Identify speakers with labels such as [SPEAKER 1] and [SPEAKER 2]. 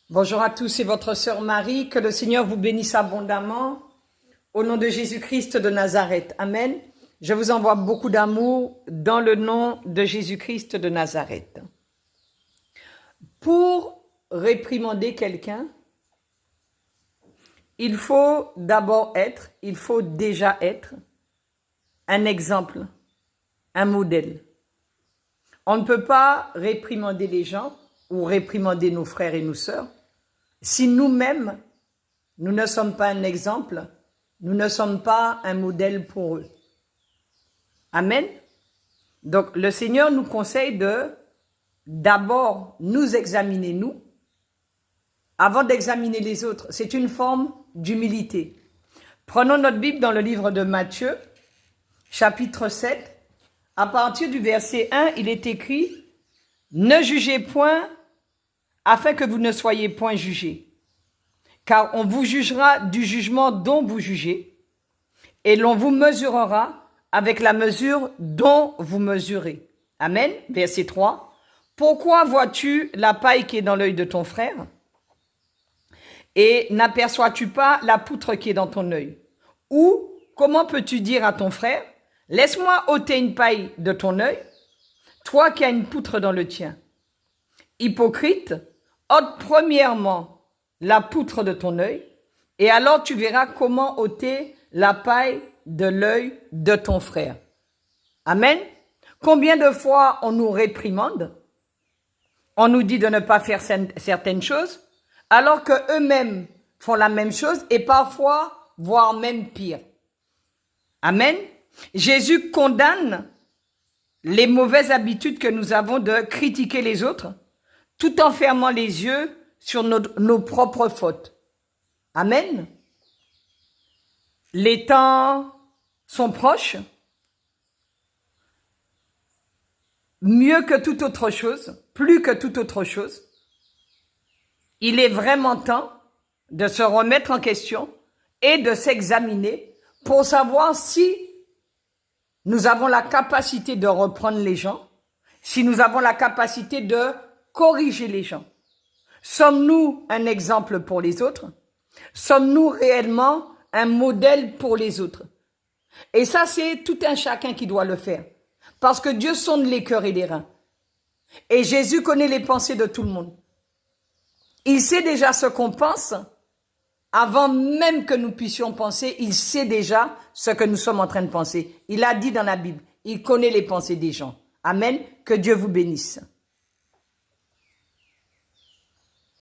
[SPEAKER 1] Bonjour à tous, c'est votre sœur Marie. Que le Seigneur vous bénisse abondamment. Au nom de Jésus-Christ de Nazareth. Amen. Je vous envoie beaucoup d'amour dans le nom de Jésus-Christ de Nazareth. Pour réprimander quelqu'un, il faut déjà être un exemple, un modèle. On ne peut pas réprimander les gens ou réprimander nos frères et nos sœurs si nous-mêmes, nous ne sommes pas un exemple, nous ne sommes pas un modèle pour eux. Amen. Donc, le Seigneur nous conseille de d'abord nous examiner nous, avant d'examiner les autres. C'est une forme d'humilité. Prenons notre Bible dans le livre de Matthieu, chapitre 7. À partir du verset 1, il est écrit « Ne jugez point, afin que vous ne soyez point jugés. Car on vous jugera du jugement dont vous jugez, et l'on vous mesurera avec la mesure dont vous mesurez. » Amen. Verset 3. « Pourquoi vois-tu la paille qui est dans l'œil de ton frère, et n'aperçois-tu pas la poutre qui est dans ton œil? Ou comment peux-tu dire à ton frère, laisse-moi ôter une paille de ton œil, toi qui as une poutre dans le tien? Hypocrite, ôte premièrement la poutre de ton œil, et alors tu verras comment ôter la paille de l'œil de ton frère. » Amen. Combien de fois on nous réprimande, on nous dit de ne pas faire certaines choses, alors qu'eux-mêmes font la même chose et parfois, voire même pire. Amen. Jésus condamne les mauvaises habitudes que nous avons de critiquer les autres, tout en fermant les yeux sur nos propres fautes. Amen. Les temps sont proches. Mieux que toute autre chose, plus que toute autre chose, il est vraiment temps de se remettre en question et de s'examiner pour savoir si nous avons la capacité de reprendre les gens, si nous avons la capacité de corriger les gens. Sommes-nous un exemple pour les autres? Sommes-nous réellement un modèle pour les autres? Et ça, c'est tout un chacun qui doit le faire. Parce que Dieu sonde les cœurs et les reins. Et Jésus connaît les pensées de tout le monde. Il sait déjà ce qu'on pense. Avant même que nous puissions penser, il sait déjà ce que nous sommes en train de penser. Il a dit dans la Bible, il connaît les pensées des gens. Amen. Que Dieu vous bénisse.